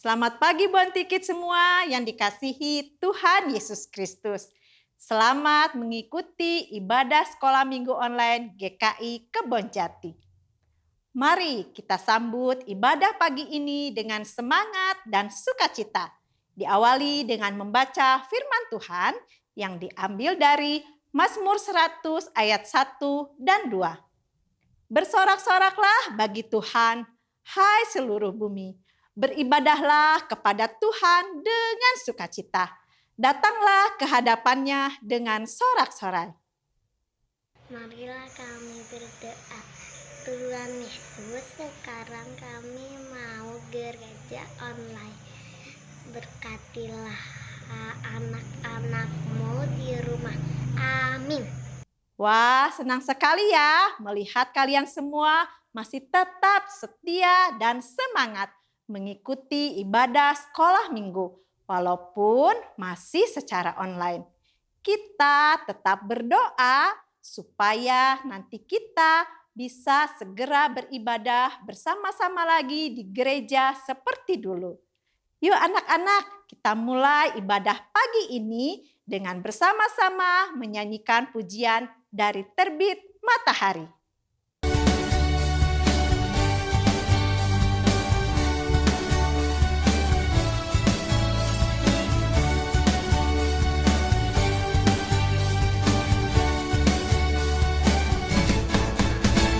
Selamat pagi Bontikit semua yang dikasihi Tuhan Yesus Kristus. Selamat mengikuti ibadah sekolah minggu online GKI Kebonjati. Mari kita sambut ibadah pagi ini dengan semangat dan sukacita. Diawali dengan membaca firman Tuhan yang diambil dari Mazmur 100 ayat 1 dan 2. Bersorak-soraklah bagi Tuhan, hai seluruh bumi. Beribadahlah kepada Tuhan dengan sukacita. Datanglah ke hadapannya dengan sorak-sorai. Marilah kami berdoa. Tuhan Yesus, sekarang kami mau gereja online. Berkatilah anak-anak-Mu di rumah. Amin. Wah, senang sekali ya melihat kalian semua masih tetap setia dan semangat mengikuti ibadah sekolah minggu, walaupun masih secara online. Kita tetap berdoa supaya nanti kita bisa segera beribadah bersama-sama lagi di gereja seperti dulu. Yuk anak-anak, kita mulai ibadah pagi ini dengan bersama-sama menyanyikan pujian dari terbit matahari.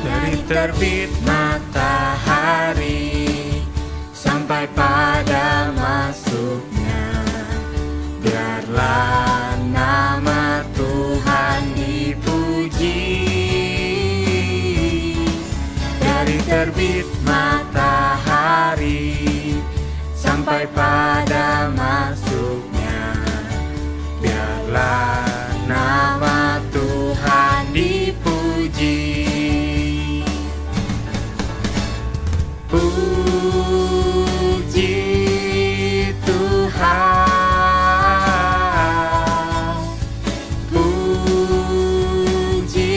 Dari terbit matahari sampai pada masuknya, biarlah nama Tuhan dipuji. Dari terbit matahari sampai pada masuknya, biarlah nama Tuhan dipuji. Puji Tuhan, puji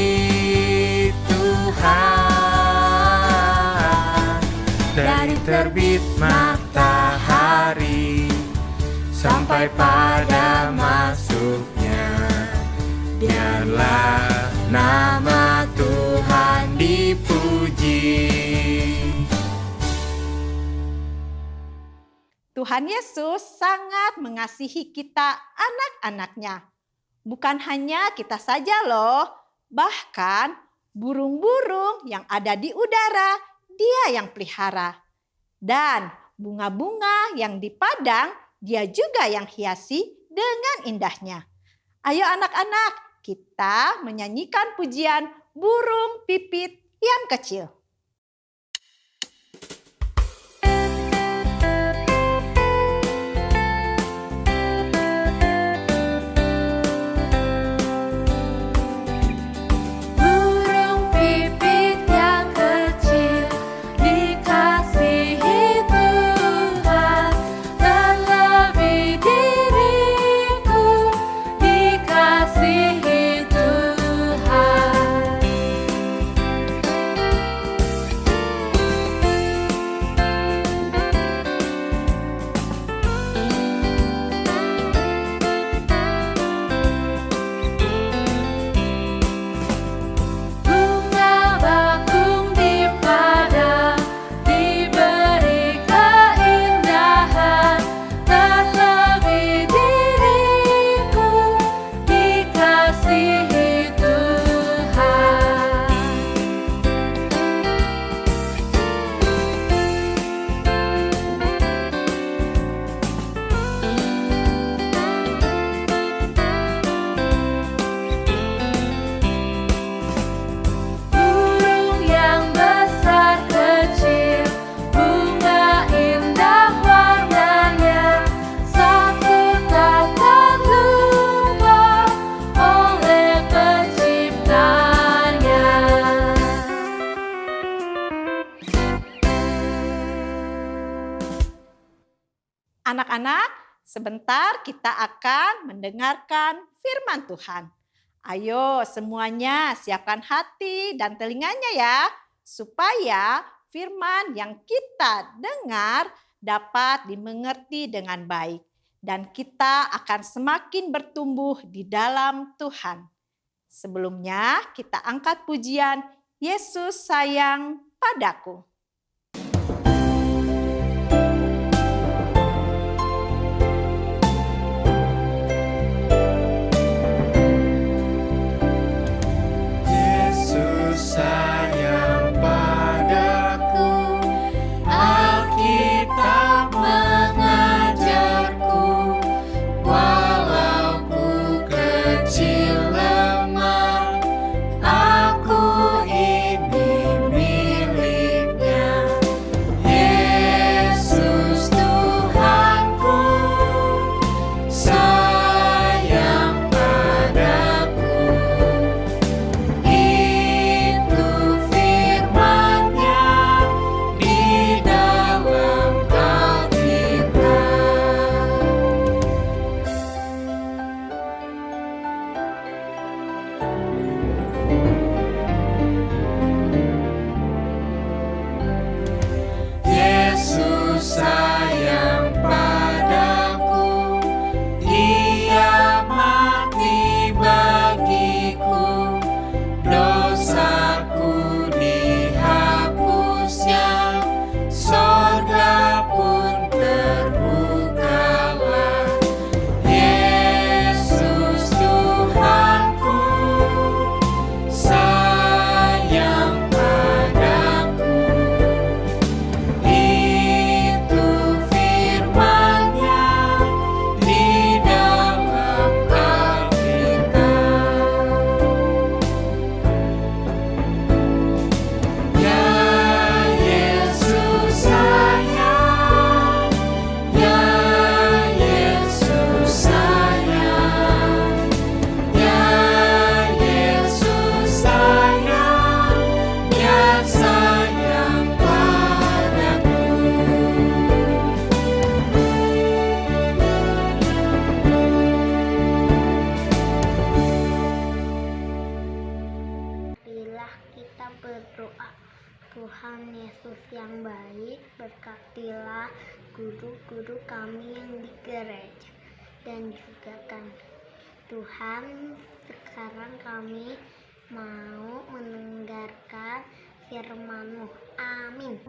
Tuhan. Dari terbit matahari sampai pada masuknya, biarlah nama Tuhan dipuji. Tuhan Yesus sangat mengasihi kita anak-anaknya. Bukan hanya kita saja loh, bahkan burung-burung yang ada di udara, Dia yang pelihara. Dan bunga-bunga yang di padang, Dia juga yang hiasi dengan indahnya. Ayo anak-anak, kita menyanyikan pujian burung pipit yang kecil. Anak-anak, sebentar kita akan mendengarkan firman Tuhan. Ayo semuanya siapkan hati dan telinganya ya, supaya firman yang kita dengar dapat dimengerti dengan baik. Dan kita akan semakin bertumbuh di dalam Tuhan. Sebelumnya kita angkat pujian Yesus sayang padaku. Yesus sayang padaku, Alkitab mengajarku, walau ku kecil lemah, aku ini miliknya. Yesus Tuhanku, sayang padaku. Itu firman-Nya di dalam Alkitab. Yesus sayang padaku, Dia mati bagiku, dosaku dihapusnya, sorga pun terbukalah. Yesus Tuhanku, sayang padaku. Itu firman-Nya di dalam Alkitab. Ya Yesus sayang, ya Yesus sayang, ya Yesus sayang, Dia sayang padaku. Marilah kita berdoa. Tuhan Yesus yang baik, berkatilah guru-guru kami yang di gereja dan juga kami. Tuhan, sekarang kami mau mendengarkan firman-Mu. Amin.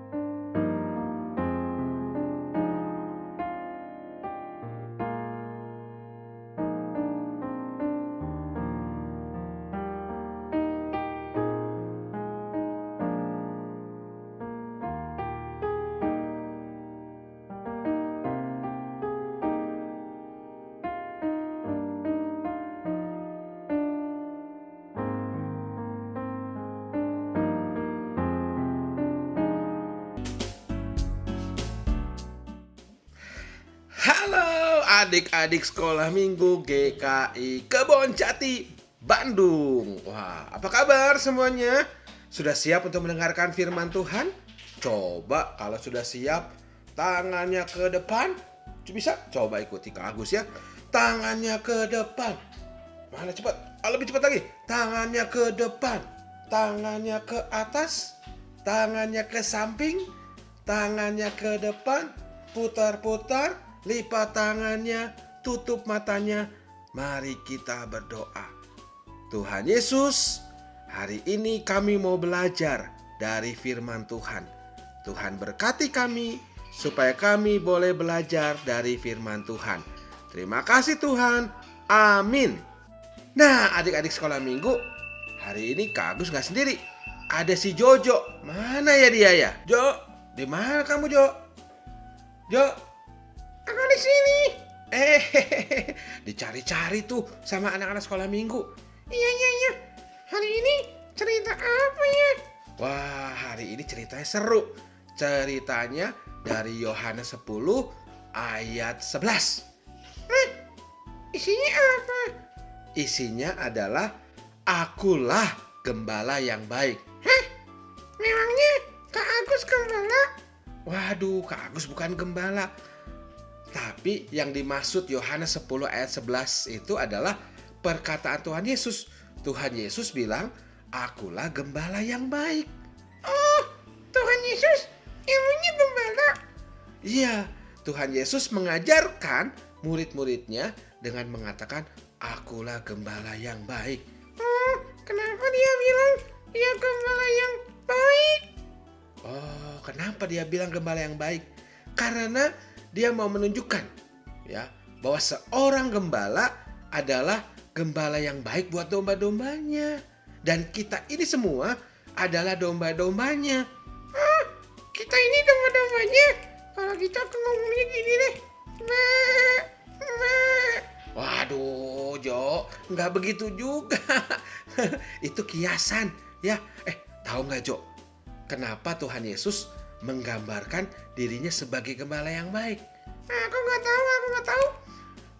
Halo adik-adik sekolah minggu GKI Kebon Jati, Bandung. Wah, apa kabar semuanya? Sudah siap untuk mendengarkan firman Tuhan? Coba kalau sudah siap, tangannya ke depan. Bisa? Coba ikuti Kak Agus ya. Tangannya ke depan. Mana cepat? Lebih cepat lagi. Tangannya ke depan. Tangannya ke atas. Tangannya ke samping. Tangannya ke depan. Putar-putar. Lipat tangannya, tutup matanya. Mari kita berdoa. Tuhan Yesus, hari ini kami mau belajar dari firman Tuhan. Tuhan berkati kami supaya kami boleh belajar dari firman Tuhan. Terima kasih Tuhan. Amin. Nah, adik-adik sekolah minggu, hari ini Kak Agus gak sendiri. Ada si Jojo. Mana ya dia ya? Jo, di mana kamu Jo? Jo, aku di sini. Dicari-cari tuh sama anak-anak sekolah minggu. Iya. Hari ini cerita apa ya? Wah, hari ini ceritanya seru. Ceritanya dari Yohanes 10 ayat 11. Isinya apa? Isinya adalah akulah gembala yang baik. Hah? Memangnya Kak Agus gembala? Waduh, Kak Agus bukan gembala. Tapi yang dimaksud Yohanes 10 ayat 11 itu adalah perkataan Tuhan Yesus. Tuhan Yesus bilang, akulah gembala yang baik. Oh, Tuhan Yesus emangnya gembala? Iya, Tuhan Yesus mengajarkan murid-muridnya dengan mengatakan, akulah gembala yang baik. Kenapa dia bilang dia gembala yang baik? Oh, kenapa dia bilang gembala yang baik? Karena dia mau menunjukkan ya bahwa seorang gembala adalah gembala yang baik buat domba-dombanya. Dan kita ini semua adalah domba-dombanya. Kita ini domba-dombanya. Kalau gitu aku ngomongnya gini deh. Waduh, Jo, nggak begitu juga. Itu kiasan, ya. Tahu nggak, Jo? Kenapa Tuhan Yesus menggambarkan dirinya sebagai gembala yang baik? Aku nggak tahu.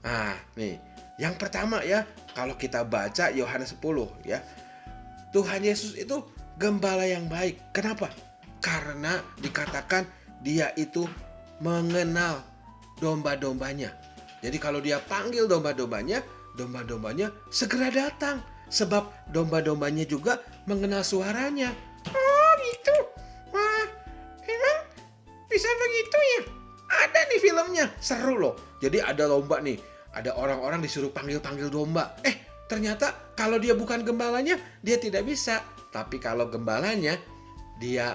Nah, nih, yang pertama ya, kalau kita baca Yohanes 10 ya, Tuhan Yesus itu gembala yang baik. Kenapa? Karena dikatakan dia itu mengenal domba-dombanya. Jadi kalau dia panggil domba-dombanya, domba-dombanya segera datang. Sebab domba-dombanya juga mengenal suaranya. Oh gitu. Wah, emang bisa begitu ya? Ada nih filmnya, seru loh. Jadi ada lomba nih, ada orang-orang disuruh panggil-panggil domba. Ternyata kalau dia bukan gembalanya, dia tidak bisa. Tapi kalau gembalanya, dia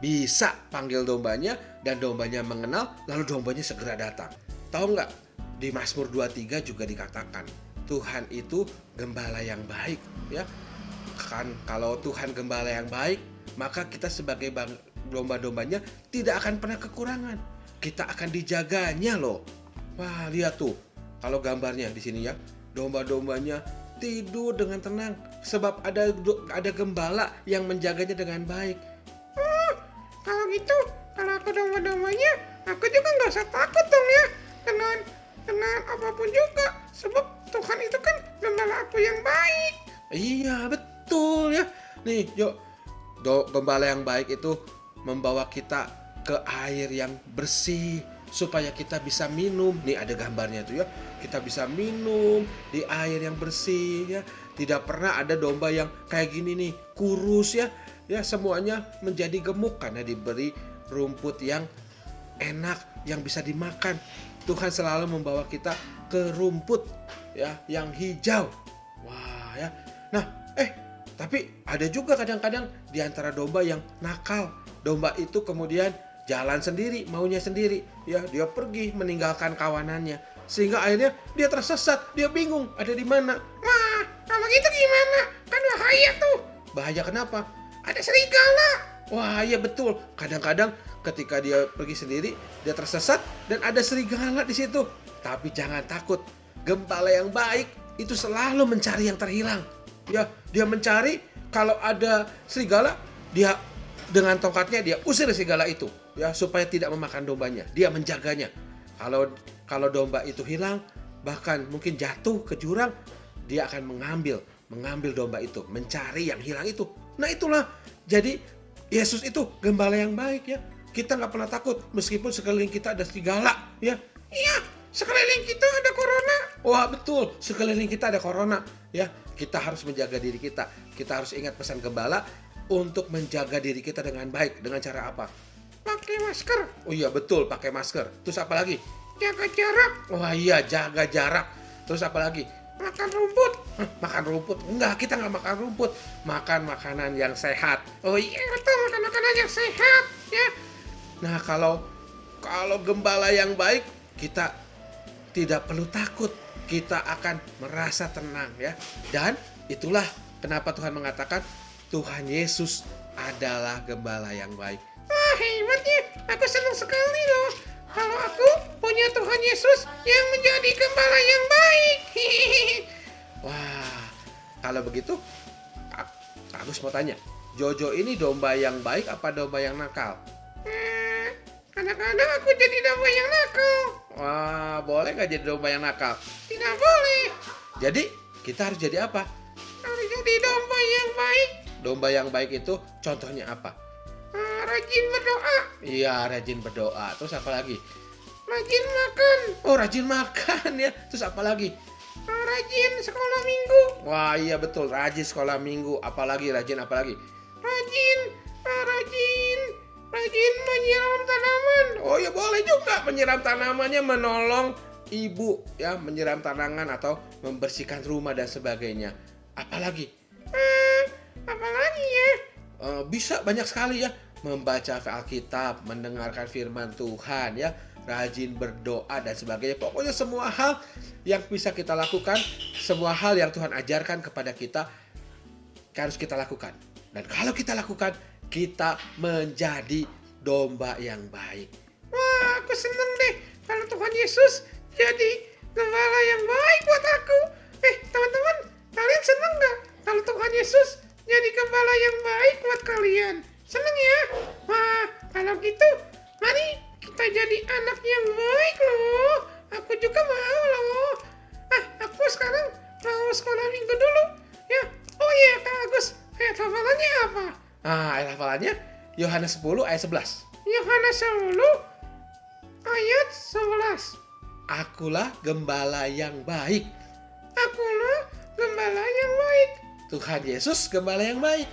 bisa panggil dombanya dan dombanya mengenal, lalu dombanya segera datang. Tahu nggak? Di Mazmur 23 juga dikatakan Tuhan itu gembala yang baik, ya. Kan kalau Tuhan gembala yang baik, maka kita sebagai domba-dombanya tidak akan pernah kekurangan. Kita akan dijaganya loh. Wah, lihat tuh. Kalau gambarnya di sini ya, domba-dombanya tidur dengan tenang sebab ada gembala yang menjaganya dengan baik. Kalau gitu, kalau aku domba-dombanya, aku juga nggak usah takut dong ya dengan apapun juga, sebab Tuhan itu kan gembala aku yang baik. Iya, betul ya. Nih, yuk, gembala yang baik itu membawa kita ke air yang bersih supaya kita bisa minum. Nih ada gambarnya tuh ya. Kita bisa minum di air yang bersih ya. Tidak pernah ada domba yang kayak gini nih, kurus ya. Ya, semuanya menjadi gemuk karena diberi rumput yang enak yang bisa dimakan. Tuhan selalu membawa kita ke rumput ya yang hijau. Wah ya. Nah, tapi ada juga kadang-kadang di antara domba yang nakal. Domba itu kemudian jalan sendiri, maunya sendiri. Ya, dia pergi meninggalkan kawanannya. Sehingga akhirnya dia tersesat, dia bingung ada di mana. Wah, kalau gitu gimana? Kan bahaya tuh. Bahaya kenapa? Ada serigala. Wah, iya betul. Kadang-kadang ketika dia pergi sendiri, dia tersesat dan ada serigala di situ. Tapi jangan takut. Gembala yang baik itu selalu mencari yang terhilang. Ya, dia mencari kalau ada serigala, dia dengan tongkatnya dia usir serigala itu, ya, supaya tidak memakan dombanya. Dia menjaganya. Kalau domba itu hilang, bahkan mungkin jatuh ke jurang, dia akan mengambil domba itu, mencari yang hilang itu. Nah, itulah. Jadi Yesus itu gembala yang baik ya. Kita nggak pernah takut meskipun sekeliling kita ada serigala ya. Iya, sekeliling kita ada corona. Wah, betul, sekeliling kita ada corona ya. Kita harus menjaga diri kita. Kita harus ingat pesan gembala untuk menjaga diri kita dengan baik. Dengan cara apa? Pakai masker. Oh iya, betul, pakai masker. Terus apa lagi? Jaga jarak. Wah iya, jaga jarak. Terus apa lagi? Makan rumput. Makan rumput? Enggak, kita nggak makan rumput. Makan makanan yang sehat. Oh iya, betul, makan makanan yang sehat ya. Nah, kalau gembala yang baik, kita tidak perlu takut. Kita akan merasa tenang ya. Dan itulah kenapa Tuhan mengatakan Tuhan Yesus adalah gembala yang baik. Wah, hebatnya. Aku senang sekali loh. Kalau aku punya Tuhan Yesus yang menjadi gembala yang baik. Wah, kalau begitu, Agus mau tanya, Jojo ini domba yang baik apa domba yang nakal? Kadang-kadang aku jadi domba yang nakal. Wah, boleh nggak jadi domba yang nakal? Tidak boleh. Jadi, kita harus jadi apa? Harus jadi domba yang baik. Domba yang baik itu contohnya apa? Rajin berdoa. Iya, rajin berdoa. Terus apa lagi? Rajin makan. Oh, rajin makan ya. Terus apa lagi? Rajin sekolah minggu. Wah, iya betul. Rajin sekolah minggu. Apalagi rajin apalagi? Rajin rajin menyiram tanaman. Oh ya boleh juga menyiram tanamannya, menolong ibu ya, menyiram tanaman atau membersihkan rumah dan sebagainya. Apalagi? Apalagi ya? Bisa banyak sekali ya, membaca Alkitab, mendengarkan firman Tuhan ya, rajin berdoa dan sebagainya. Pokoknya semua hal yang bisa kita lakukan, semua hal yang Tuhan ajarkan kepada kita harus kita lakukan. Dan kalau kita lakukan, kita menjadi domba yang baik. Wah, aku seneng deh kalau Tuhan Yesus jadi gembala yang baik buat aku. Teman-teman, kalian seneng gak kalau Tuhan Yesus jadi gembala yang baik buat kalian? Seneng ya? Wah, kalau gitu, mari kita jadi anak yang baik loh. Aku juga mau loh. Aku sekarang mau sekolah minggu dulu. Ya, oh iya Kak Agus, ayat hafalannya apa? Ayat hafalannya Yohanes 10 ayat 11. Yohanes 10 ayat 11. Akulah gembala yang baik. Akulah gembala yang baik. Tuhan Yesus gembala yang baik.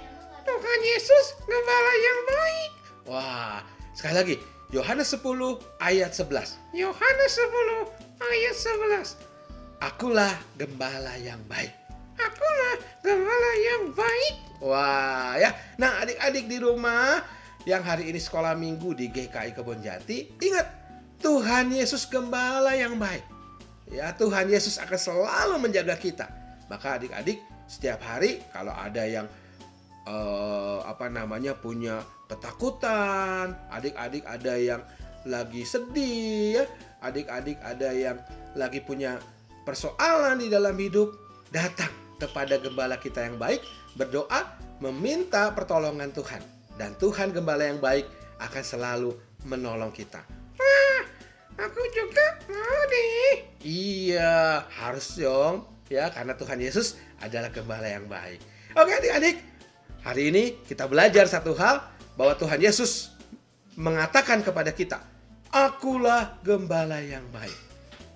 Tuhan Yesus gembala yang baik. Wah, sekali lagi. Yohanes 10 ayat 11. Yohanes 10 ayat 11. Akulah gembala yang baik. Akulah gembala yang baik. Wah ya. Nah adik-adik di rumah yang hari ini sekolah minggu di GKI Kebonjati, ingat Tuhan Yesus gembala yang baik. Ya, Tuhan Yesus akan selalu menjaga kita. Maka adik-adik setiap hari kalau ada yang punya ketakutan, adik-adik ada yang lagi sedih ya, adik-adik ada yang lagi punya persoalan di dalam hidup, datang kepada gembala kita yang baik, berdoa, meminta pertolongan Tuhan. Dan Tuhan gembala yang baik akan selalu menolong kita. Wah, aku juga mau deh. Iya, harus dong ya, karena Tuhan Yesus adalah gembala yang baik. Oke adik-adik, hari ini kita belajar satu hal, bahwa Tuhan Yesus mengatakan kepada kita, akulah gembala yang baik.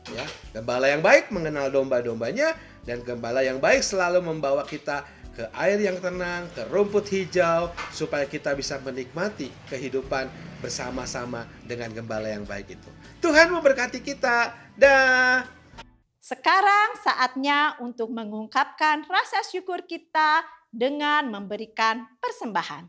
Ya, gembala yang baik mengenal domba-dombanya, dan gembala yang baik selalu membawa kita ke air yang tenang, ke rumput hijau, supaya kita bisa menikmati kehidupan bersama-sama dengan gembala yang baik itu. Tuhan memberkati kita. Dah. Sekarang saatnya untuk mengungkapkan rasa syukur kita dengan memberikan persembahan.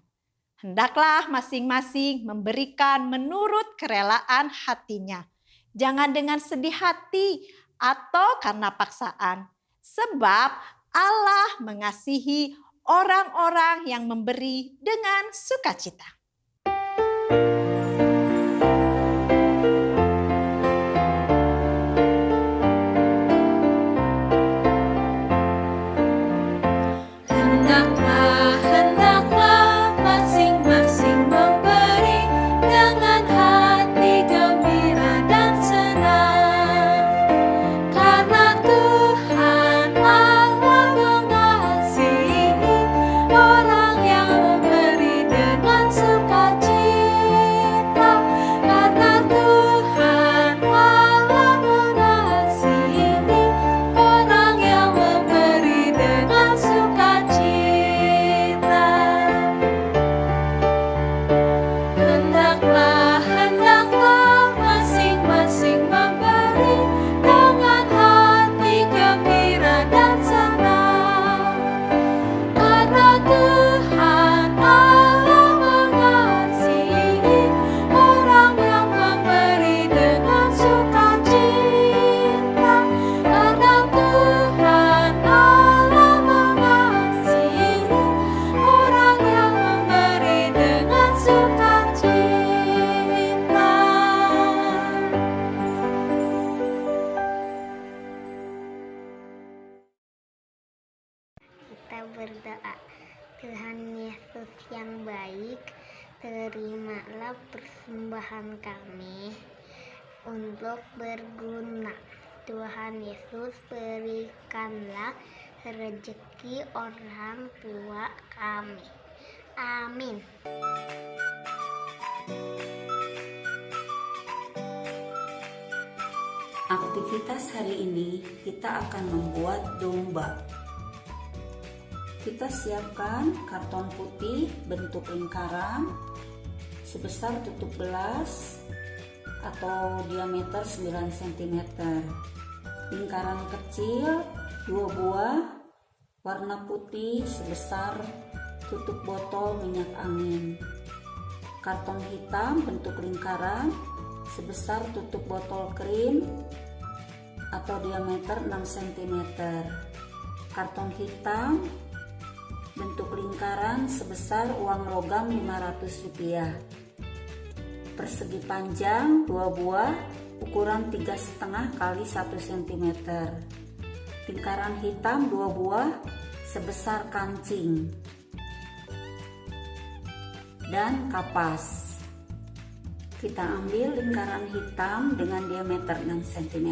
Hendaklah masing-masing memberikan menurut kerelaan hatinya. Jangan dengan sedih hati atau karena paksaan. Sebab Allah mengasihi orang-orang yang memberi dengan sukacita. Hendaklah masing-masing memberi dengan hati gembira dan senang, karena Tuhan Allah mengasihi orang yang memberi dengan sukacita, karena Tuhan Allah mengasihi orang yang memberi dengan sukacita. Hendaklah masing-masing memberi dengan hati gembira dan senang, karena Tuhan Allah mengasihi orang yang memberi dengan sukacita, karena Tuhan Allah mengasihi orang yang memberi dengan sukacita. Kita berdoa. Tuhan Yesus yang baik, terimalah persembahan kami untuk berguna. Tuhan Yesus, berikanlah rezeki orang tua kami. Amin. Aktivitas hari ini kita akan membuat domba. Kita siapkan karton putih bentuk lingkaran, sebesar tutup gelas atau diameter 9 cm. Lingkaran kecil 2 buah warna putih sebesar tutup botol minyak angin. Karton hitam bentuk lingkaran sebesar tutup botol krim atau diameter 6 cm. Karton hitam bentuk lingkaran sebesar uang logam Rp500. Persegi panjang 2 buah ukuran 3,5 kali 1 cm. Lingkaran hitam 2 buah sebesar kancing. Dan kapas. Kita ambil lingkaran hitam dengan diameter 6 cm.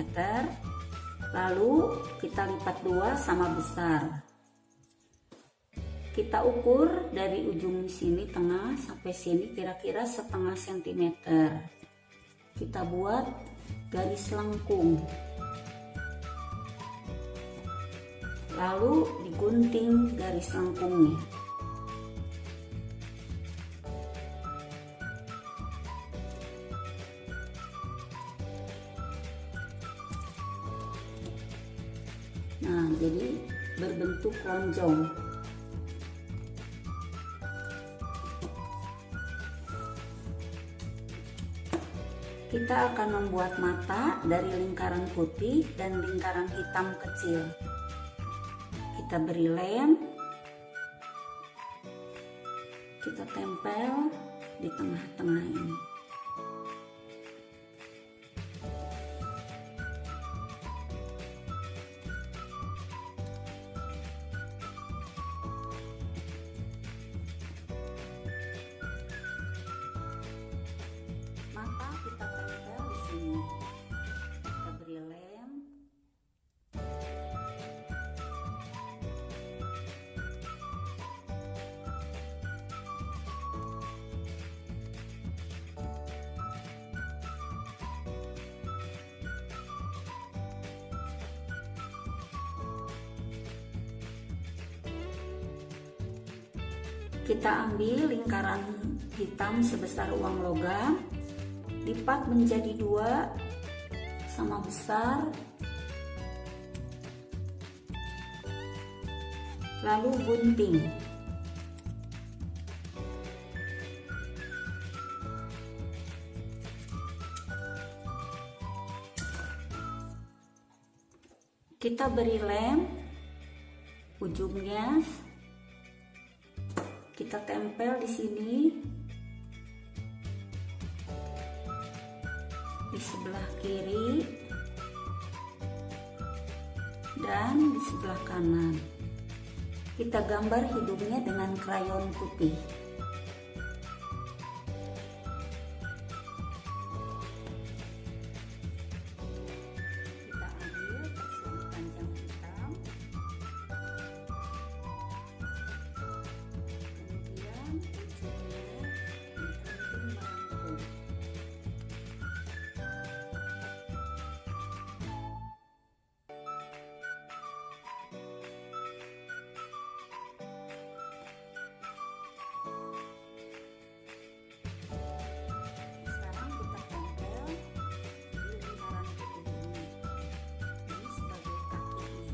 Lalu kita lipat 2 sama besar. Kita ukur dari ujung sini tengah sampai sini kira-kira setengah sentimeter. Kita buat garis lengkung. Lalu digunting garis lengkungnya. Nah, jadi berbentuk lonjong. Kita akan membuat mata dari lingkaran putih dan lingkaran hitam kecil. Kita beri lem, kita tempel di tengah-tengah ini. Mata kita tempel di sini. Kita beri lem. Kita ambil lingkaran hitam sebesar uang logam, lipat menjadi 2 sama besar, lalu gunting. Kita beri lem ujungnya, kita tempel di sini, di sebelah kiri dan di sebelah kanan. Kita gambar hidungnya dengan krayon putih. Kita ambil persegi panjang hitam, kemudian ujungnya digunting melengkung. Sekarang kita tempel di lingkaran putih ini. Ini sebagai kakinya.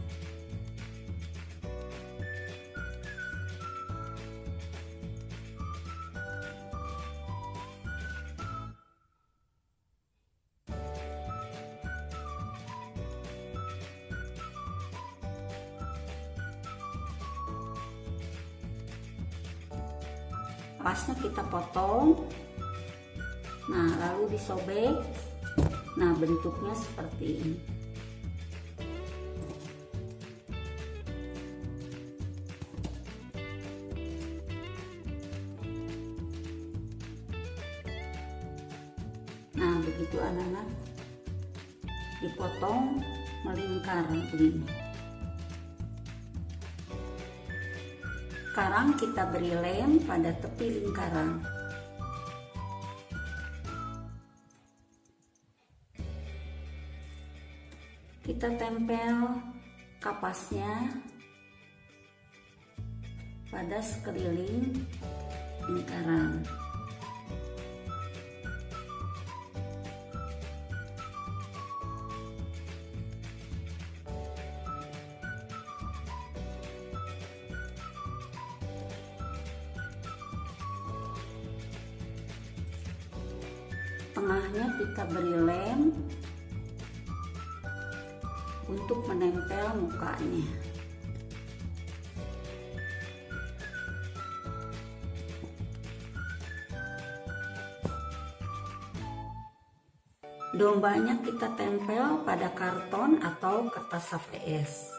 Pasnya kita potong. Nah, lalu disobek. Nah, bentuknya seperti ini. Nah, begitu anak-anak dipotong melingkar begini. Sekarang kita beri lem pada tepi lingkaran. Kita tempel kapasnya pada sekeliling lingkaran. Tengahnya kita beri lem untuk menempel mukanya. Dombanya kita tempel pada karton atau kertas HVS.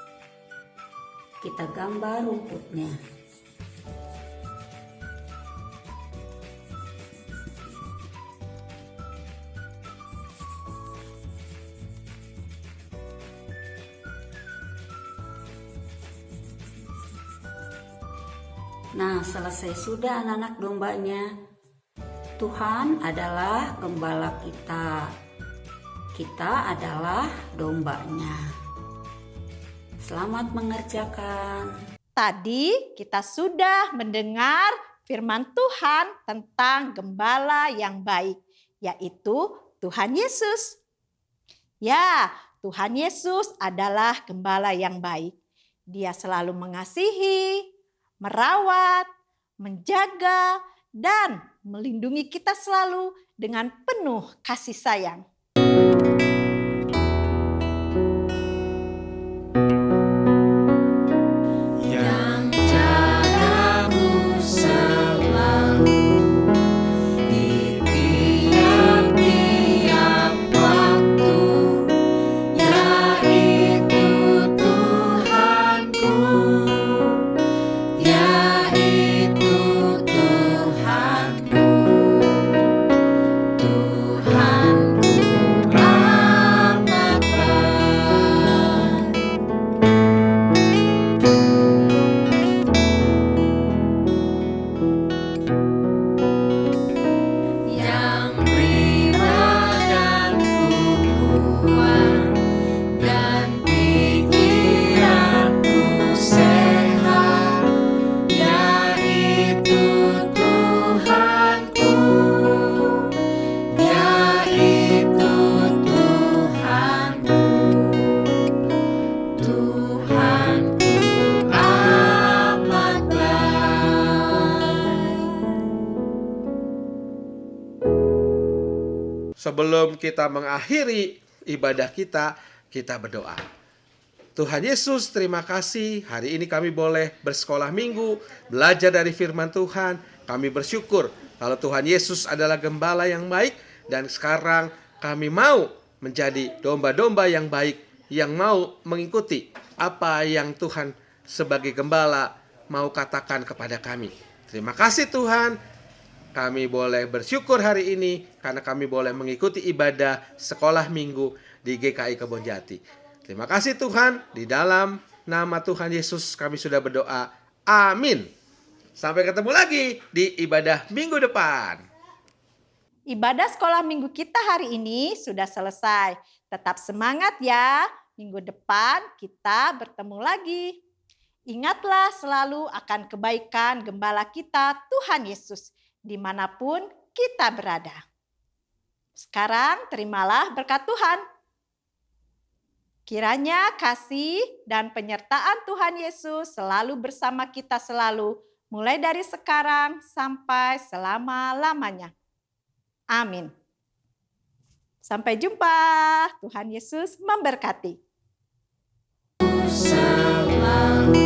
Kita gambar rumputnya. Nah, selesai sudah anak-anak dombanya. Tuhan adalah gembala kita. Kita adalah dombanya. Selamat mengerjakan. Tadi kita sudah mendengar firman Tuhan tentang gembala yang baik, yaitu Tuhan Yesus. Ya, Tuhan Yesus adalah gembala yang baik. Dia selalu mengasihi, merawat, menjaga, dan melindungi kita selalu dengan penuh kasih sayang. Yang jagaku selalu di tiap-tiap waktu, yaitu Tuhanku, yaitu Tuhanku, Tuhanku amat baik. Yang beri badanku kuat dan pikiranku sehat, yaitu Tuhanku, yaitu Tuhanku, Tuhanku amat baik. Sebelum kita mengakhiri ibadah kita berdoa. Tuhan Yesus, terima kasih hari ini kami boleh bersekolah minggu, belajar dari firman Tuhan. Kami bersyukur kalau Tuhan Yesus adalah gembala yang baik, dan sekarang kami mau menjadi domba-domba yang baik, yang mau mengikuti apa yang Tuhan sebagai gembala mau katakan kepada kami. Terima kasih Tuhan. Kami boleh bersyukur hari ini karena kami boleh mengikuti ibadah sekolah minggu di GKI Kebonjati. Terima kasih Tuhan, di dalam nama Tuhan Yesus kami sudah berdoa. Amin. Sampai ketemu lagi di ibadah minggu depan. Ibadah sekolah minggu kita hari ini sudah selesai. Tetap semangat ya. Minggu depan kita bertemu lagi. Ingatlah selalu akan kebaikan gembala kita, Tuhan Yesus, dimanapun kita berada. Sekarang terimalah berkat Tuhan. Kiranya kasih dan penyertaan Tuhan Yesus selalu bersama kita selalu, mulai dari sekarang sampai selama-lamanya. Amin. Sampai jumpa. Tuhan Yesus memberkati. Selalu